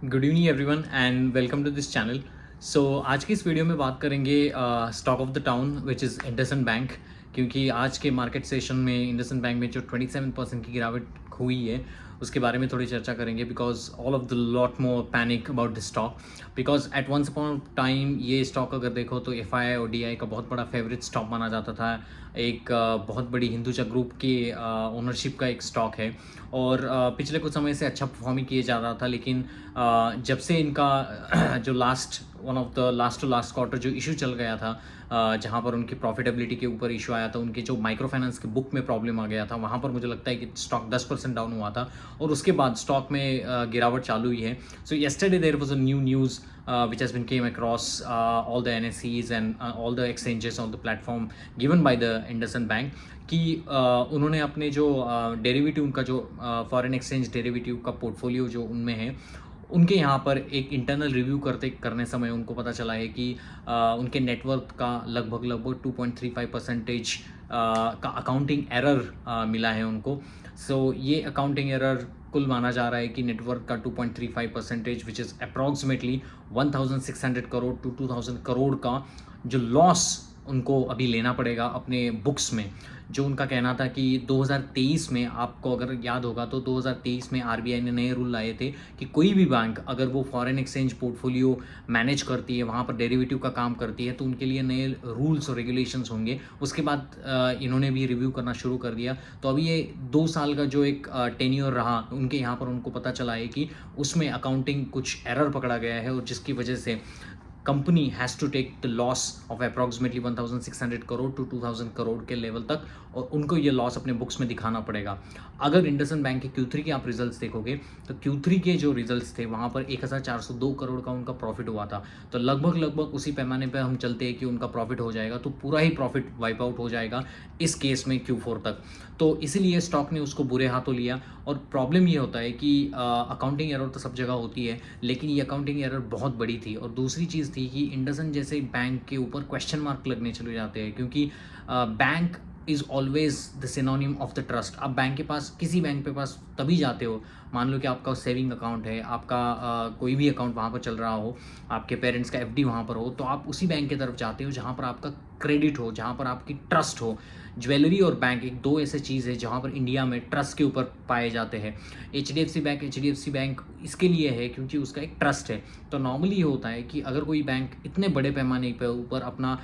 Good evening everyone and welcome to this channel. So आज की इस वीडियो में बात करेंगे stock of the town which is IndusInd bank, क्योंकि आज के मार्केट सेशन में इंडसइंड बैंक में जो 27% की गिरावट हुई है उसके बारे में थोड़ी चर्चा करेंगे। Because all of the lot more panic about the stock, because at once upon time ये स्टॉक अगर देखो तो एफआईआई और डीआई का बहुत बड़ा फेवरेट स्टॉक माना जाता था। एक बहुत बड़ी हिंदुजा ग्रुप के ओनरशिप का एक स्टॉक है और पिछले कुछ समय से अच्छा परफॉर्मिंग किए जा रहा था। लेकिन जब से इनका जो one of the last two last quarter जो इशू चल गया था, जहाँ पर उनकी प्रॉफिटेबिलिटी के ऊपर इशू आया था, उनके जो माइक्रो फाइनेंस के बुक में प्रॉब्लम आ गया था, वहाँ पर मुझे लगता है कि स्टॉक 10% डाउन हुआ था और उसके बाद स्टॉक में गिरावट चालू हुई है। So yesterday there was a new news which has been came across all the NSEs and all the exchanges on the platform given by the IndusInd Bank कि उन्होंने अपने जो डेरिवेटिव उनका जो फॉरेन एक्सचेंज डेरिवेटिव का portfolio जो उनमें है, उनके यहाँ पर एक इंटरनल रिव्यू करने समय उनको पता चला है कि उनके नेटवर्क का लगभग 2.35% का अकाउंटिंग एरर मिला है उनको। सो ये अकाउंटिंग एरर कुल माना जा रहा है कि नेटवर्क का 2.35% which is approximately 1600 crore to 2000 crore का जो लॉस उनको अभी लेना पड़ेगा अपने बुक्स में। जो उनका कहना था कि 2023 में, आपको अगर याद होगा तो 2023 में आरबीआई ने नए रूल लाए थे कि कोई भी बैंक अगर वो फॉरेन एक्सचेंज पोर्टफोलियो मैनेज करती है, वहाँ पर डेरिवेटिव का काम करती है, तो उनके लिए नए रूल्स और रेगुलेशंस होंगे। उसके बाद इन्होंने भी रिव्यू करना शुरू कर दिया। तो अभी ये 2 साल का जो एक टेन्योर रहा उनके यहाँ पर, उनको पता चला है कि उसमें अकाउंटिंग कुछ एरर पकड़ा गया है और जिसकी वजह से company has to take the loss of approximately 1600 crore to 2000 crore के लेवल तक, और उनको ये लॉस अपने बुक्स में दिखाना पड़ेगा। अगर इंडसइंड बैंक के Q3 के आप रिजल्ट्स देखोगे तो Q3 के जो रिजल्ट्स थे वहाँ पर 1402 करोड़ का उनका प्रॉफिट हुआ था। तो लगभग उसी पैमाने पर हम चलते हैं कि उनका प्रॉफिट हो जाएगा, तो पूरा ही प्रॉफिट वाइप आउट हो जाएगा इस केस में Q4 तक। तो इसीलिए स्टॉक ने उसको बुरे हाथों लिया। और प्रॉब्लम ये होता है कि अकाउंटिंग एरर तो सब जगह होती है, लेकिन ये अकाउंटिंग एरर बहुत बड़ी थी। और दूसरी चीज़ थी कि इंडसइंड जैसे बैंक के ऊपर क्वेश्चन मार्क लगने चले जाते हैं, क्योंकि bank is always the synonym of the trust. आप बैंक के पास, किसी बैंक के पास तभी जाते हो, मान लो कि आपका सेविंग अकाउंट है, आपका कोई भी अकाउंट वहाँ पर चल रहा हो, आपके पेरेंट्स का एफडी वहाँ पर हो, तो आप उसी बैंक की तरफ जाते हो जहाँ पर आपका क्रेडिट हो, जहाँ पर आपकी ट्रस्ट हो। ज्वेलरी और बैंक एक दो ऐसे चीज़ है जहाँ पर इंडिया में ट्रस्ट के ऊपर पाए जाते हैं। H D F C bank इसके लिए है क्योंकि उसका एक ट्रस्ट है। तो नॉर्मली ये होता है कि अगर कोई बैंक इतने बड़े पैमाने पर ऊपर अपना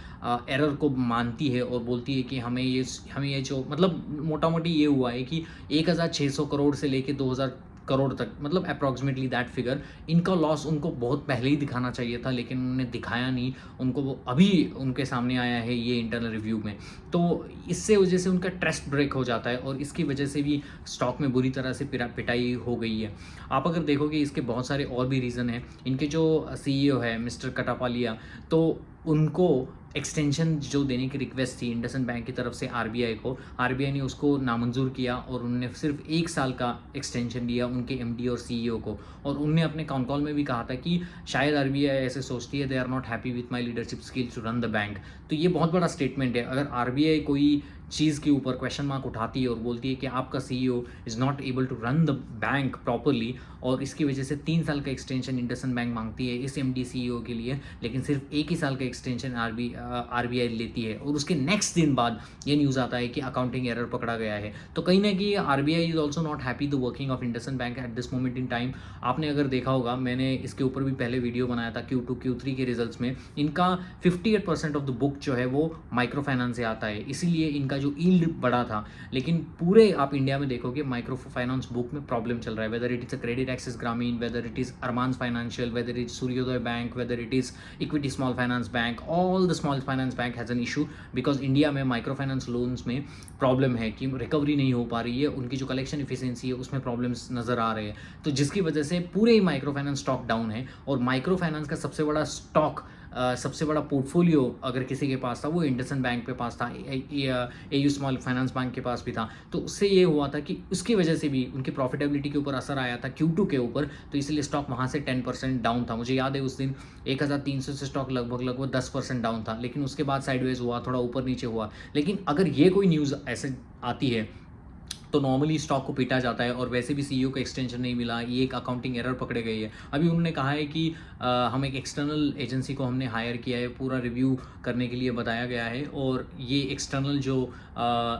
एरर को मानती है और बोलती है कि हमें ये जो, मतलब मोटा मोटी ये हुआ है कि 1600 करोड़ से लेके 2000 करोड़ तक, मतलब अप्रॉक्सीमेटली दैट फिगर, इनका लॉस उनको बहुत पहले ही दिखाना चाहिए था, लेकिन उन्होंने दिखाया नहीं। उनको वो अभी उनके सामने आया है ये इंटरनल रिव्यू में। तो इससे वजह से उनका ट्रस्ट ब्रेक हो जाता है और इसकी वजह से भी स्टॉक में बुरी तरह से पिटाई हो गई है। आप अगर देखोगे इसके बहुत सारे और भी रीज़न हैं। इनके जो सीईओ है मिस्टर कटापालिया, तो उनको एक्सटेंशन जो देने की रिक्वेस्ट थी इंडसइंड बैंक की तरफ से आरबीआई को, आरबीआई ने उसको नामंजूर किया और उन्होंने सिर्फ 1 साल का एक्सटेंशन दिया उनके एमडी और सीईओ को। और उनने अपने काउंट कॉल में भी कहा था कि शायद आरबीआई ऐसे सोचती है, they are not happy with my leadership skills to run the bank. तो ये बहुत बड़ा स्टेटमेंट है। अगर आरबीआई कोई चीज़ के ऊपर क्वेश्चन मार्क उठाती है और बोलती है कि आपका CEO is not able to run the bank properly, और इसकी वजह से 3 साल का एक्सटेंशन इंडसइंड बैंक मांगती है इस एमडी सीईओ के लिए, लेकिन सिर्फ 1 ही साल का एक्सटेंशन आरबीआई लेती है, और उसके नेक्स्ट दिन बाद ये न्यूज़ आता है कि अकाउंटिंग एरर पकड़ा गया है। तो कहीं ना कहीं RBI is also not happy the working of IndusInd bank at this moment in time. आपने अगर देखा होगा, मैंने इसके ऊपर भी पहले वीडियो बनाया था Q2 Q3 के रिजल्ट्स में। इनका 58% ऑफ द बुक जो है वो माइक्रो फाइनेंस से आता है, इसीलिए इनका जो यील्ड बड़ा था। लेकिन पूरे आप इंडिया में देखोगे माइक्रो फाइनेंस बुक में प्रॉब्लम चल रहा है, whether it is a credit access Grameen, whether it is Armans financial, whether it Suryoday bank, whether it is equity small finance bank, all the small finance bank has an issue because India में micro finance loans में problem है कि recovery नहीं हो पा रही है, उनकी जो कलेक्शन इफिशिएंसी है उसमें प्रॉब्लम्स नज़र आ रहे हैं। तो जिसकी वजह से पूरे ही माइक्रो फाइनेंस स्टॉक डाउन है। और माइक्रो फाइनेंस का सबसे बड़ा स्टॉक, सबसे बड़ा पोर्टफोलियो अगर किसी के पास था वो इंडसइंड बैंक के पास था, एयू स्मॉल फाइनेंस बैंक के पास भी था। तो उससे ये हुआ था कि उसकी वजह से भी उनकी प्रॉफिटेबिलिटी के ऊपर असर आया था Q2 के ऊपर। तो इसलिए स्टॉक वहाँ से 10% डाउन था। मुझे याद है उस दिन 1300 से स्टॉक लगभग 10% डाउन था, लेकिन उसके बाद साइडवेज हुआ, थोड़ा ऊपर नीचे हुआ। लेकिन अगर ये कोई न्यूज़ ऐसे आती है तो नॉर्मली स्टॉक को पीटा जाता है, और वैसे भी सीईओ को एक्सटेंशन नहीं मिला, ये एक अकाउंटिंग एरर पकड़े गई है। अभी उन्होंने कहा है कि हम एक एक्सटर्नल एजेंसी को हमने हायर किया है, पूरा रिव्यू करने के लिए बताया गया है, और ये एक्सटर्नल जो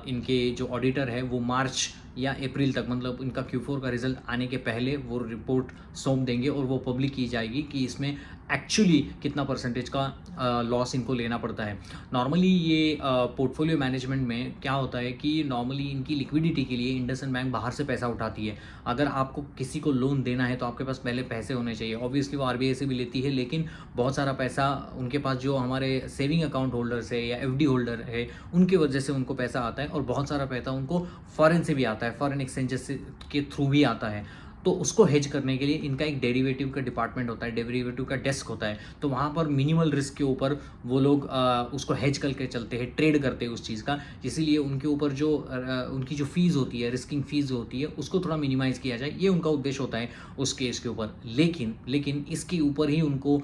इनके जो ऑडिटर है वो मार्च या अप्रैल तक, मतलब इनका Q4 का रिजल्ट आने के पहले वो रिपोर्ट सौंप देंगे, और वो पब्लिक की जाएगी कि इसमें एक्चुअली कितना परसेंटेज का लॉस इनको लेना पड़ता है। नॉर्मली ये पोर्टफोलियो मैनेजमेंट में क्या होता है कि नॉर्मली इनकी लिक्विडिटी के लिए इंडसइंड बैंक बाहर से पैसा उठाती है। अगर आपको किसी को लोन देना है तो आपके पास पहले पैसे होने चाहिए। ऑब्वियसली वो आरबीआई से भी लेती है, लेकिन बहुत सारा पैसा उनके पास जो हमारे सेविंग अकाउंट होल्डर्स है या एफडी होल्डर है उनकी वजह से उनको पैसा आता है, और बहुत सारा पैसा उनको फॉरेन से भी आता है, फॉरेन एक्सचेंजेस के थ्रू भी आता है। तो उसको हेज करने के लिए इनका एक डेरिवेटिव का डिपार्टमेंट होता है, डेरिवेटिव का डेस्क होता है। तो वहाँ पर मिनिमल रिस्क के ऊपर वो लोग उसको हेज करके चलते हैं, ट्रेड करते हैं उस चीज़ का। इसीलिए उनके ऊपर जो उनकी जो फीस होती है, रिस्किंग फीस होती है, उसको थोड़ा मिनिमाइज़ किया जाए, ये उनका उद्देश्य होता है उस केस के ऊपर। लेकिन इसके ऊपर ही उनको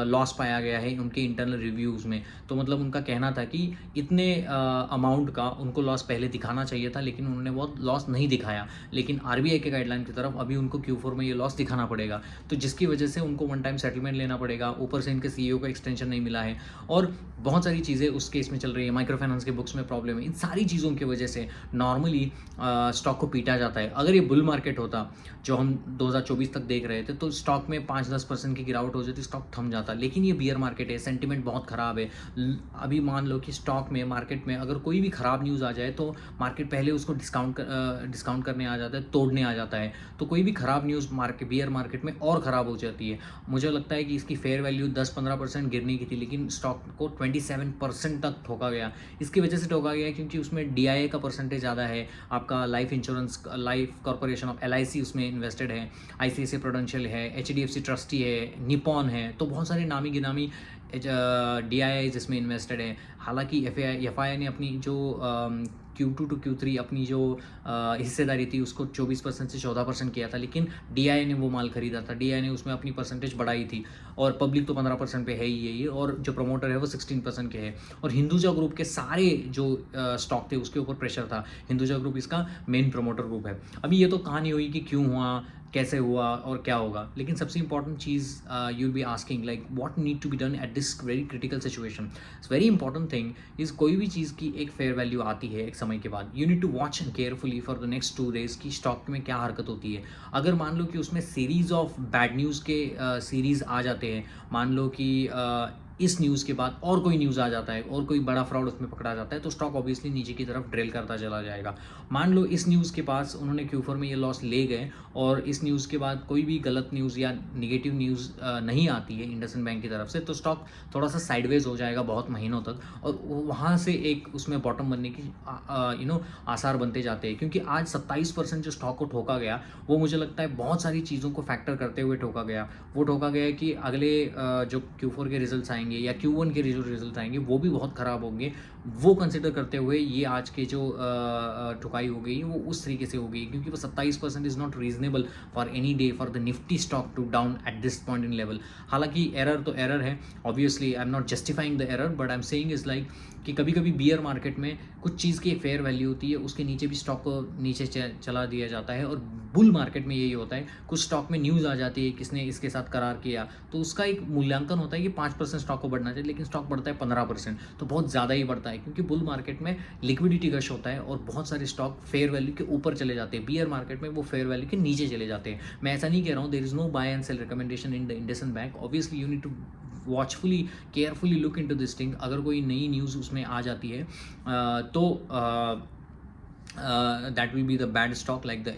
लॉस पाया गया है उनके इंटरनल रिव्यूज़ में। तो मतलब उनका कहना था कि इतने अमाउंट का उनको लॉस पहले दिखाना चाहिए था, लेकिन उन्होंने बहुत लॉस नहीं दिखाया। लेकिन आरबीआई के गाइडलाइन की तरफ अभी उनको Q4 में ये लॉस दिखाना पड़ेगा, तो जिसकी वजह से उनको वन टाइम सेटलमेंट लेना पड़ेगा। ऊपर से इनके सीईओ को एक्सटेंशन नहीं मिला है, और बहुत सारी चीज़ें उस केस में चल रही है। माइक्रो फाइनेंस के बुक्स में प्रॉब्लम है। इन सारी चीज़ों की वजह से नॉर्मली स्टॉक को पीटा जाता है। अगर ये बुल मार्केट होता जो हम 2024 तक देख रहे थे, तो स्टॉक में 5-10% की गिरावट हो जाती, स्टॉक थम जाता। लेकिन ये बियर मार्केट है, सेंटिमेंट बहुत ख़राब है। अभी मान लो कि स्टॉक में, मार्केट में अगर कोई भी ख़राब न्यूज़ आ जाए तो मार्केट पहले उसको डिस्काउंट करने आ जाता है, तोड़ने आ जाता है। तो कोई भी ख़राब न्यूज़ बियर मार्केट में और ख़राब हो जाती है। मुझे लगता है कि इसकी फेयर वैल्यू 10-15% गिरने की थी, लेकिन स्टॉक को 27% तक ठोका गया। इसकी वजह से ठोका गया क्योंकि उसमें डीआईए का परसेंटेज ज़्यादा है। आपका life insurance, life corporation of LIC उसमें इन्वेस्टेड है, ICICI प्रूडेंशियल है, HDFC ट्रस्टी है, निपॉन है। तो बहुत सारे नामी गिनामी DII जिसमें इन्वेस्टेड है। हालांकि FI ने अपनी जो Q2 to Q3 अपनी जो हिस्सेदारी थी उसको 24% से 14% किया था, लेकिन DII ने वो माल खरीदा था। DII ने उसमें अपनी परसेंटेज बढ़ाई थी, और पब्लिक तो 15% पे है ही ये, और जो प्रमोटर है वो 16% के है। और हिंदुजा ग्रुप के सारे जो स्टॉक थे उसके ऊपर प्रेशर था। हिंदुजा ग्रुप इसका मेन प्रमोटर ग्रुप है। अभी ये तो कहानी हुई कि क्यों हुआ, कैसे हुआ और क्या होगा, लेकिन सबसे इंपॉर्टेंट चीज़ you will be asking like what need to be done at this very critical situation. Very important thing is कोई भी चीज़ की एक फेयर वैल्यू आती है एक समय के बाद, you need to watch carefully for the next 2 days कि स्टॉक में क्या हरकत होती है। अगर मान लो कि उसमें सीरीज़ ऑफ बैड न्यूज़ के सीरीज़ आ जाते हैं, मान लो कि इस न्यूज़ के बाद और कोई न्यूज़ आ जाता है और कोई बड़ा फ्रॉड उसमें पकड़ा जाता है, तो स्टॉक ऑब्वियसली नीचे की तरफ ड्रिल करता चला जाएगा। मान लो इस न्यूज़ के पास उन्होंने Q4 में ये लॉस ले गए, और इस न्यूज़ के बाद कोई भी गलत न्यूज़ या नेगेटिव न्यूज़ नहीं आती है इंडसइंड बैंक की तरफ से, तो स्टॉक थोड़ा सा साइडवेज हो जाएगा बहुत महीनों तक, और वहाँ से एक उसमें बॉटम बनने की आसार बनते जाते हैं। क्योंकि आज 27% जो स्टॉक को ठोका गया, वो मुझे लगता है बहुत सारी चीज़ों को फैक्टर करते हुए ठोका गया। वो ठोका गया कि अगले जो Q4 के रिजल्ट्स आएंगे या Q1 के जो रिजल्ट आएंगे वो भी बहुत ख़राब होंगे। वो कंसिडर करते हुए ये आज के जो ठुकाई हो गई वो उस तरीके से हो गई, क्योंकि वो 27% is not reasonable for any day for the Nifty stock to down at this point in level. हालांकि एरर तो एरर है, obviously I am not justifying the error, but I am saying is like कि कभी कभी beer market में कुछ चीज़ की एक फेयर वैल्यू होती है, उसके नीचे भी स्टॉक को नीचे चला दिया जाता है। और बुल मार्केट में यही होता है, कुछ स्टॉक में न्यूज़ आ जाती है किसने इसके साथ करार किया, तो उसका एक मूल्यांकन होता है कि 5% स्टॉक को बढ़ना चाहिए, लेकिन स्टॉक बढ़ता है 15%, तो बहुत ज़्यादा ही बढ़ता है। क्योंकि बुल मार्केट में लिक्विडिटी रश होता है और बहुत सारे स्टॉक फेयर वैल्यू के ऊपर चले जाते हैं, बियर मार्केट में वो फेयर वैल्यू के नीचे चले जाते हैं। मैं ऐसा नहीं कह रहा हूँ there is no buy and sell recommendation in the IndusInd bank, obviously you need to watchfully carefully look into this thing. अगर कोई नई न्यूज़ उसमें आ जाती है तो that will be the bad stock like the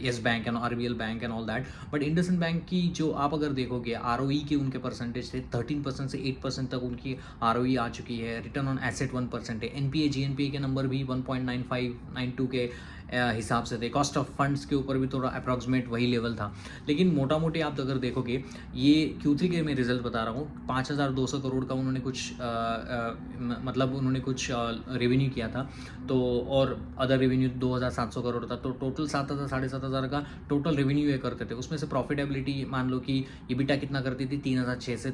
Yes Bank and RBL Bank and all that। but IndusInd Bank की जो आप अगर देखोगे ROE के उनके परसेंटेज थे 13% से 8% तक उनकी ROE आ चुकी है। रिटर्न ऑन एसेट 1% है। NPA GNPA के नंबर भी 1.9592 के हिसाब से थे। कॉस्ट ऑफ फंड्स के ऊपर भी थोड़ा अप्रॉक्सीमेट वही लेवल था। लेकिन मोटा मोटी आप अगर देखोगे, ये Q3 के मैं रिजल्ट बता रहा हूँ, 5200 करोड़ का उन्होंने कुछ मतलब उन्होंने कुछ रेवेन्यू किया था, तो और अदर रेवेन्यू 2700 करोड़ था, तो टोटल 7000 7,500 का टोटल रेवेन्यू ये करते थे। उसमें से प्रॉफिटेबिलिटी मान लो कि EBITDA कितना करती थी, 3,600 से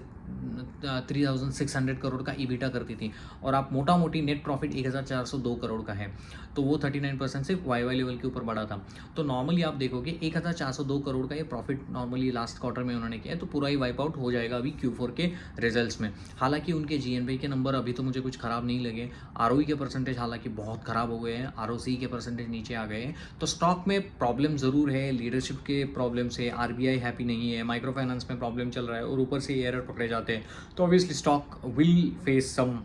3,600 करोड़ का EBITDA करती थी, और आप मोटा मोटी नेट प्रॉफिट 1,402 करोड़ का है, तो वो 39% से वाई लेवल के ऊपर बढ़ा था। तो नॉर्मली आप देखोगे 1402 करोड़ का ये प्रॉफिट नॉर्मली लास्ट क्वार्टर में उन्होंने किया है, तो पूरा ही वाइप आउट हो जाएगा अभी Q4 के रिजल्ट्स में। हालांकि उनके GNP के नंबर अभी तो मुझे कुछ ख़राब नहीं लगे, ROE के परसेंटेज हालांकि बहुत ख़राब हो गए हैं, ROC के परसेंटेज नीचे आ गए हैं। तो स्टॉक में प्रॉब्लम ज़रूर है, लीडरशिप के प्रॉब्लम से RBI हैप्पी नहीं है, माइक्रो फाइनेंस में प्रॉब्लम चल रहा है और ऊपर से एरर पकड़े जाते हैं, तो obviously stock will face some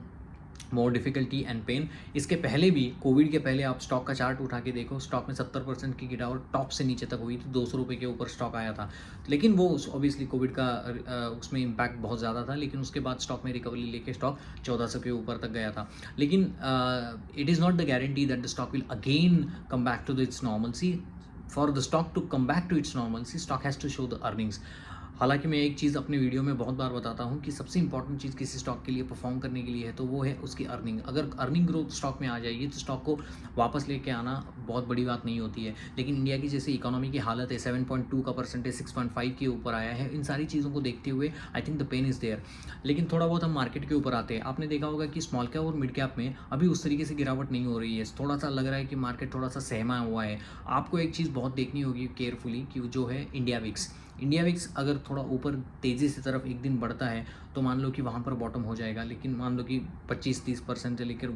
more difficulty and pain. इसके पहले भी, कोविड के पहले आप स्टॉक का चार्ट उठा के देखो, स्टॉक में 70% की गिरावट टॉप से नीचे तक हुई थी, 200 रुपये के ऊपर स्टॉक आया था। लेकिन वो ऑब्वियसली कोविड का उसमें इम्पैक्ट बहुत ज़्यादा था, लेकिन उसके बाद स्टॉक में रिकवरी लेके स्टॉक 1400 के ऊपर तक गया था। लेकिन it is not the guarantee that the stock will again come back to the its normalcy. For the stock to come back to its normalcy, stock has to show the earnings. हालांकि मैं एक चीज़ अपने video में बहुत बार बताता हूँ कि सबसे इंपॉर्टेंट चीज़ किसी स्टॉक के लिए परफॉर्म करने के लिए है, तो वो है उसकी अर्निंग। अगर अर्निंग ग्रोथ स्टॉक में आ जाएगी तो स्टॉक को वापस लेके आना बहुत बड़ी बात नहीं होती है। लेकिन इंडिया की जैसे इकोनॉमी की हालत है, 7.2 का परसेंटेज 6.5 के ऊपर आया है, इन सारी चीज़ों को देखते हुए I think the pain is there. लेकिन थोड़ा बहुत हम मार्केट के ऊपर आते हैं। आपने देखा होगा कि स्मॉल कैप और मिड कैप में अभी उस तरीके से गिरावट नहीं हो रही है, थोड़ा सा लग रहा है कि मार्केट थोड़ा सा सहमा हुआ है। आपको एक चीज़ बहुत देखनी होगी केयरफुली कि जो है इंडिया विक्स अगर थोड़ा ऊपर तेज़ी से तरफ एक दिन बढ़ता है तो मान लो कि वहाँ पर बॉटम हो जाएगा। लेकिन मान लो कि 25-30% से लेकर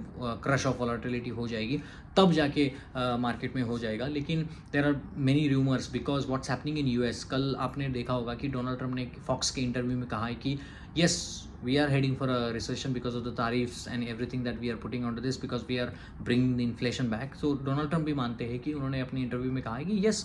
क्रश ऑफ वॉलेटिलिटी हो जाएगी, तब जाके मार्केट में हो जाएगा। लेकिन there are many rumours because what's happening in US। कल आपने देखा होगा कि डोनाल्ड ट्रंप ने फॉक्स के इंटरव्यू में कहा है कि yes, we are heading for a recession because of the tariffs and everything that we are putting onto this because we are bringing the inflation back. So Donald Trump भी मानते हैं कि उन्होंने अपने इंटरव्यू में कहा है कि yes,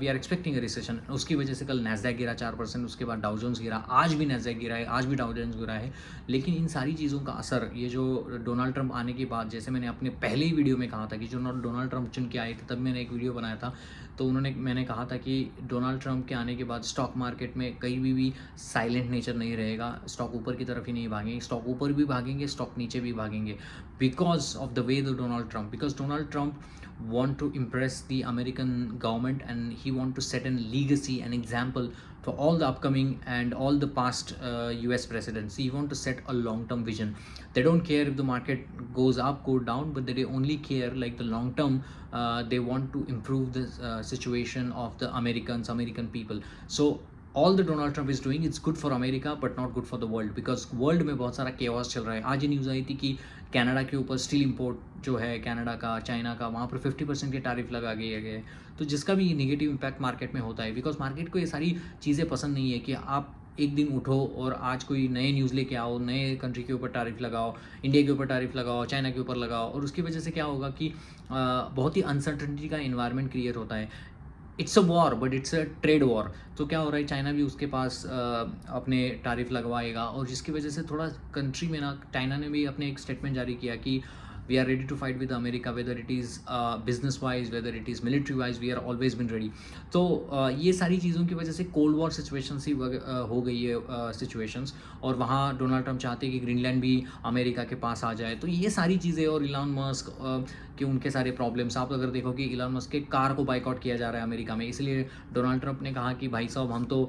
we are expecting a recession। उसकी वजह से कल नैस्डैक गिरा 4%, उसके बाद डाउ जोन्स गिरा, आज भी नैस्डैक गिरा है, आज भी डाउ जोन्स गिरा है। लेकिन इन सारी चीज़ों का असर ये जो डोनाल्ड ट्रंप आने के बाद, जैसे मैंने अपने पहले ही वीडियो में कहा था कि जो डोनाल्ड ट्रंप चुन के आए थे, तब मैंने एक वीडियो बनाया था, तो मैंने कहा था कि डोनाल्ड ट्रंप के आने के बाद स्टॉक मार्केट में कहीं भी साइलेंट नेचर नहीं रहेगा। स्टॉक ऊपर की तरफ ही नहीं भागेंगे, स्टॉक ऊपर भी भागेंगे, स्टॉक नीचे भी भागेंगे, because of the way the Donald Trump. Because Donald Trump want to impress the American government and he want to set an legacy, an example for all the upcoming and all the past US presidents. He want to set a long-term vision. They don't care if the market goes up, go down, but they only care like the long term. They want to improve the situation of the American people. So all the Donald Trump is doing, it's good for America but not good for the world, because world में बहुत सारा chaos चल रहा है। आज ही news आई थी कि Canada के ऊपर स्टील इंपोर्ट जो है कनाडा का, चाइना का, वहाँ पर 50% के टैरिफ लगा दिए गए, तो जिसका भी निगेटिव इम्पैक्ट मार्केट में होता है। बिकॉज मार्केट को ये सारी चीज़ें पसंद नहीं है कि आप एक दिन उठो और आज कोई नए न्यूज़ लेके आओ, नए कंट्री के ऊपर टैरिफ लगाओ, इंडिया के ऊपर टैरिफ लगाओ, चाइना के ऊपर लगाओ, और उसकी वजह से क्या होगा कि बहुत ही अनसर्टनिटी का इन्वायरमेंट क्रिएट होता है। It's a war but it's a trade war. तो क्या हो रहा है, चाइना भी उसके पास अपने टैरिफ लगवाएगा, और जिसकी वजह से थोड़ा कंट्री में ना, चाइना ने भी अपने एक स्टेटमेंट जारी किया कि we are ready to fight with America, whether it is business wise, whether it is military wise, we are always been ready। तो ये सारी चीज़ों की वजह से कोल्ड वॉर सिचुएशन ही हो गई है सिचुएशंस, और वहाँ डोनाल्ड ट्रंप चाहते हैं कि ग्रीनलैंड भी अमेरिका के पास आ जाए। तो ये सारी चीज़ें, और इलॉन मस्क के उनके सारे प्रॉब्लम्स, आप अगर देखो कि इलॉन मस्क के कार को बाइकआउट किया जा रहा है अमेरिका में, इसलिए डोनाल्ड ट्रंप ने कहा कि भाई साहब हम तो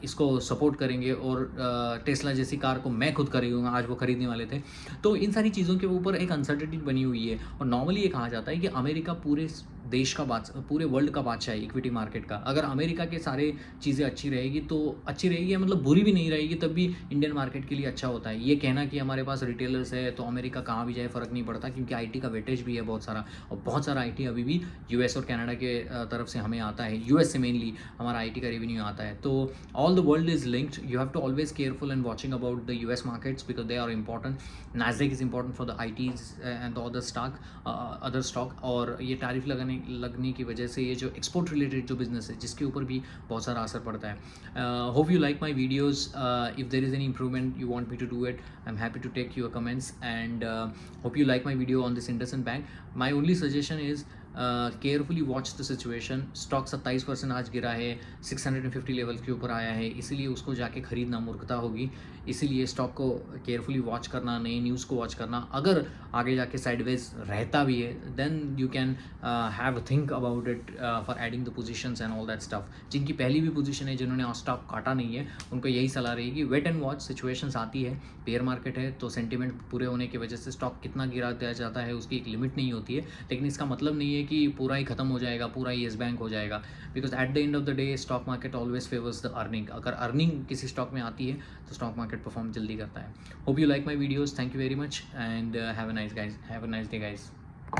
इसको सपोर्ट करेंगे, और टेस्ला जैसी कार को मैं खुद खरीदूंगा, आज वो खरीदने वाले थे। तो इन सारी चीज़ों के ऊपर एक अनसर्टेनिटी बनी हुई है, और नॉर्मली ये कहा जाता है कि अमेरिका पूरे देश का पूरे वर्ल्ड का बादशाह है इक्विटी मार्केट का। अगर अमेरिका के सारे चीज़ें अच्छी रहेगी तो अच्छी रहेगी, मतलब बुरी भी नहीं रहेगी, तब भी इंडियन मार्केट के लिए अच्छा होता है। ये कहना कि हमारे पास रिटेलर्स है तो अमेरिका कहाँ भी जाए फ़र्क नहीं पड़ता, क्योंकि आईटी का वेटेज भी है बहुत सारा, और बहुत सारा आईटी अभी भी यूएस और कनाडा के तरफ से हमें आता है। यूएस से मेनली हमारा आईटी का रेवेन्यू आता है। तो all the world is linked, you have to always careful and watching about the US markets because they are important. Nasdaq is important for the ITs and other stock, और ये tariff लगने की वजह से ये जो एक्सपोर्ट रिलेटेड जो business है, जिसके ऊपर भी बहुत सारा असर पड़ता है। Hope you like my videos. If there is any improvement you want me to do it, I am happy to take your comments, and hope you like my video on this IndusInd bank. My only suggestion is carefully watch the situation. Stock 27% आज गिरा है, 650 level के ऊपर आया है, इसीलिए उसको जाके खरीदना मूर्खता होगी। इसीलिए स्टॉक को केयरफुली वॉच करना, नई न्यूज़ को वॉच करना। अगर आगे जाके साइडवेज रहता भी है then you can have a think about it for adding the positions and all that stuff. जिनकी पहली भी पोजीशन है, जिन्होंने स्टॉक काटा नहीं है, उनको यही सलाह रहेगी, वेट एंड वॉच। सिचुएशंस आती है, बेयर मार्केट है तो सेंटिमेंट पूरे होने की वजह से स्टॉक कितना गिरा दिया जाता है उसकी एक लिमिट नहीं होती है, लेकिन इसका मतलब नहीं है कि पूरा ही खत्म हो जाएगा, पूरा ही येस बैंक हो जाएगा, because at the end of the day stock market always favours the earning. अगर अर्निंग किसी स्टॉक में आती है तो स्टॉक मार्केट परफॉर्म जल्दी करता है। Hope you like my videos, thank you very much and have a nice day guys.